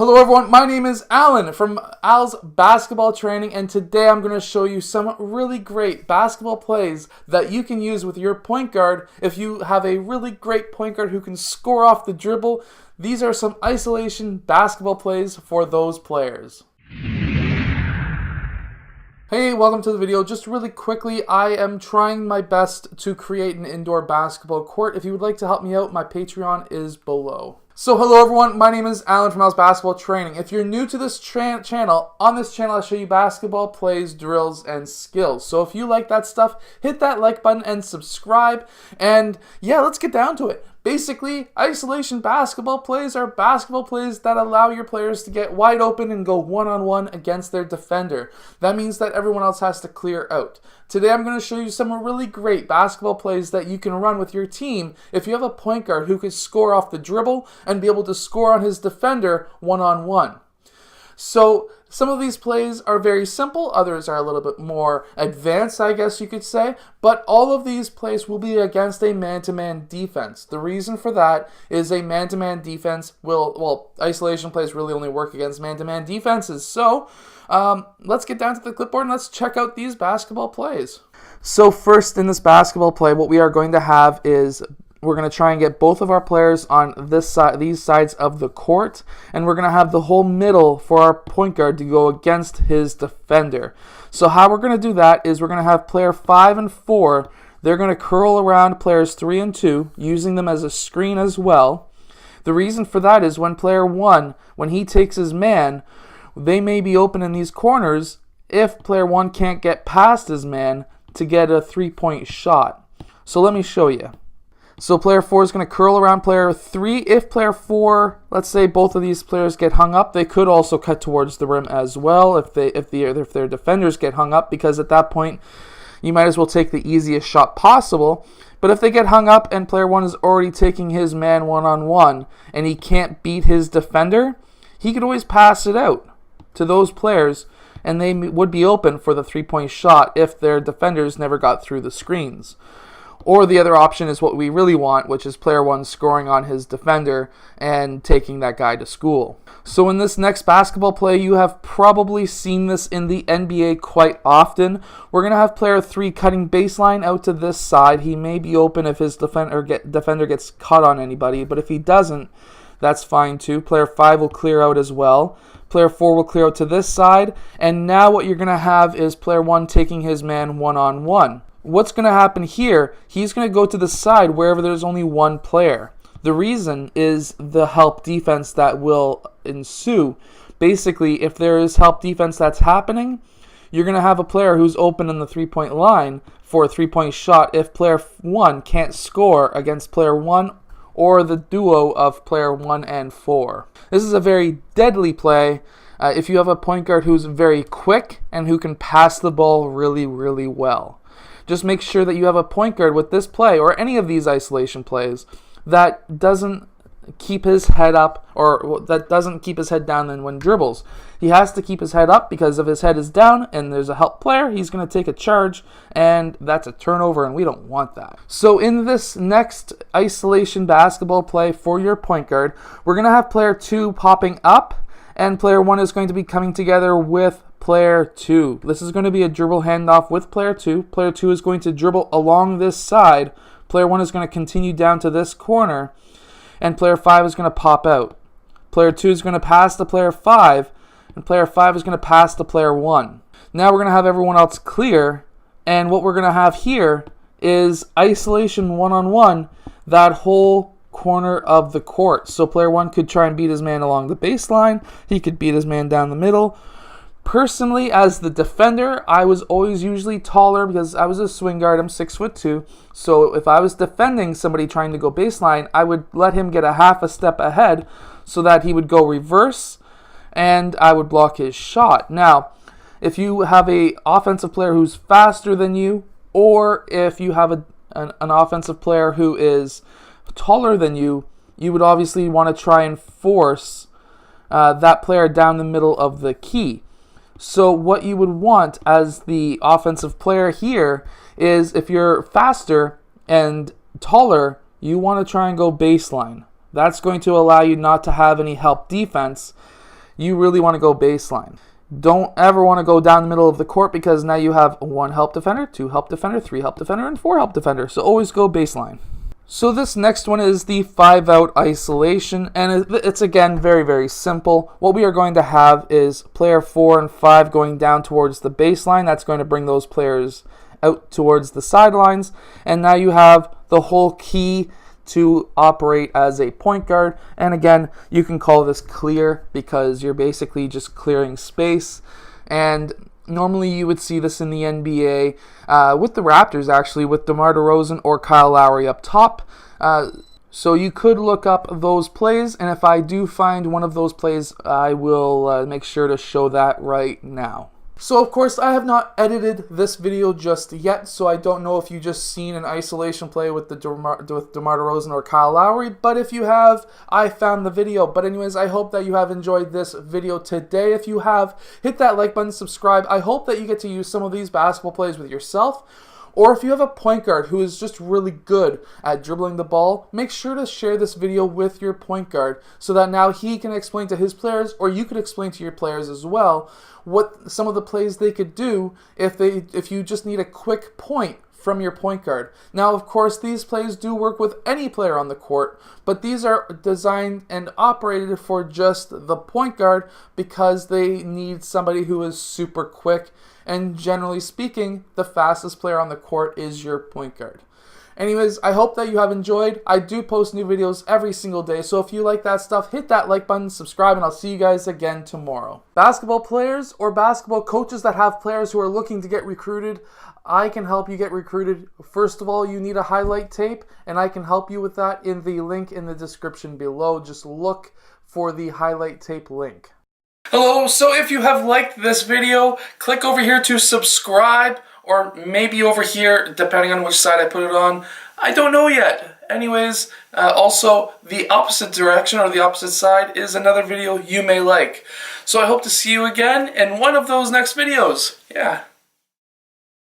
Hello everyone, my name is Alan from Al's Basketball Training, and today I'm going to show you some really great basketball plays that you can use with your point guard if you have a really great point guard who can score off the dribble. These are some isolation basketball plays for those players. Hey, welcome to the video. Just really quickly, I am trying my best to create an indoor basketball court. If you would like to help me out, my Patreon is below. So hello everyone, my name is Alan from Al's Basketball Training. If you're new to this channel, on this channel I show you basketball plays, drills, and skills. So if you like that stuff, hit that like button and subscribe. And yeah, let's get down to it. Basically, isolation basketball plays are basketball plays that allow your players to get wide open and go one-on-one against their defender. That means that everyone else has to clear out. Today I'm going to show you some really great basketball plays that you can run with your team if you have a point guard who can score off the dribble and be able to score on his defender one-on-one. So some of these plays are very simple, others are a little bit more advanced, I guess you could say, but all of these plays will be against a man-to-man defense. The reason for that is a man-to-man defense isolation plays really only work against man-to-man defenses. So let's get down to the clipboard and let's check out these basketball plays. So first in this basketball play, what we are going to have is we're going to try and get both of our players on this side, these sides of the court, and we're going to have the whole middle for our point guard to go against his defender. So how we're going to do that is we're going to have player 5 and 4. They're going to curl around players 3 and 2, using them as a screen as well. The reason for that is when player 1, when he takes his man, they may be open in these corners if player 1 can't get past his man to get a three-point shot. So let me show you. So player 4 is going to curl around player 3. If player 4, let's say both of these players get hung up, they could also cut towards the rim as well if their defenders get hung up, because at that point you might as well take the easiest shot possible. But if they get hung up and player 1 is already taking his man one-on-one and he can't beat his defender, he could always pass it out to those players and they would be open for the three-point shot if their defenders never got through the screens. Or the other option is what we really want, which is player 1 scoring on his defender and taking that guy to school. So in this next basketball play, you have probably seen this in the NBA quite often. We're going to have player 3 cutting baseline out to this side. He may be open if his defender gets caught on anybody, but if he doesn't, that's fine too. Player 5 will clear out as well. Player 4 will clear out to this side. And now what you're going to have is player 1 taking his man one-on-one. What's going to happen here, he's going to go to the side wherever there's only one player. The reason is the help defense that will ensue. Basically, if there is help defense that's happening, you're going to have a player who's open in the three-point line for a three-point shot if player 1 can't score against player 1 or the duo of player 1 and 4. This is a very deadly play if you have a point guard who's very quick and who can pass the ball really, really well. Just make sure that you have a point guard with this play or any of these isolation plays that doesn't keep his head up or that doesn't keep his head down when dribbles. He has to keep his head up, because if his head is down and there's a help player, he's going to take a charge and that's a turnover, and we don't want that. So in this next isolation basketball play for your point guard, we're going to have player 2 popping up and player 1 is going to be coming together with player 2. This is going to be a dribble handoff with player 2. Player 2 is going to dribble along this side. Player 1 is going to continue down to this corner, and player 5 is going to pop out. Player 2 is going to pass to player 5, and player 5 is going to pass to player 1. Now we're going to have everyone else clear, and what we're going to have here is isolation one-on-one, that whole corner of the court. So player 1 could try and beat his man along the baseline. He could beat his man down the middle. Personally, as the defender, I was always usually taller because I was a swing guard. I'm 6'2". So if I was defending somebody trying to go baseline, I would let him get a half a step ahead so that he would go reverse and I would block his shot. Now, if you have an offensive player who's faster than you, or if you have an offensive player who is taller than you, you would obviously want to try and force that player down the middle of the key. So what you would want as the offensive player here is, if you're faster and taller, you want to try and go baseline. That's going to allow you not to have any help defense you really want to go baseline. Don't ever want to go down the middle of the court because now you have 1 help defender, 2 help defender, 3 help defender, and 4 help defender. So always go baseline. So this next one is the 5-out isolation, and it's again very, very simple. What we are going to have is player 4 and 5 going down towards the baseline. That's going to bring those players out towards the sidelines, and now you have the whole key to operate as a point guard. And again, you can call this clear because you're basically just clearing space. And normally you would see this in the NBA with the Raptors, actually, with DeMar DeRozan or Kyle Lowry up top. So you could look up those plays, and if I do find one of those plays, I will make sure to show that right now. So of course I have not edited this video just yet, so I don't know if you just seen an isolation play with DeMar DeRozan or Kyle Lowry, but if you have, I found the video. But anyways, I hope that you have enjoyed this video today. If you have, hit that like button, subscribe. I hope that you get to use some of these basketball plays with yourself. Or if you have a point guard who is just really good at dribbling the ball, make sure to share this video with your point guard so that now he can explain to his players, or you could explain to your players as well, what some of the plays they could do if you just need a quick point from your point guard. Now, of course, these plays do work with any player on the court, but these are designed and operated for just the point guard because they need somebody who is super quick. And generally speaking, the fastest player on the court is your point guard. Anyways, I hope that you have enjoyed. I do post new videos every single day, so if you like that stuff, hit that like button, subscribe, and I'll see you guys again tomorrow. Basketball players or basketball coaches that have players who are looking to get recruited, I can help you get recruited. First of all, you need a highlight tape, and I can help you with that in the link in the description below. Just look for the highlight tape link. Hello, so if you have liked this video, click over here to subscribe, or maybe over here, depending on which side I put it on. I don't know yet. Anyways, also, the opposite direction or the opposite side is another video you may like. So I hope to see you again in one of those next videos. Yeah.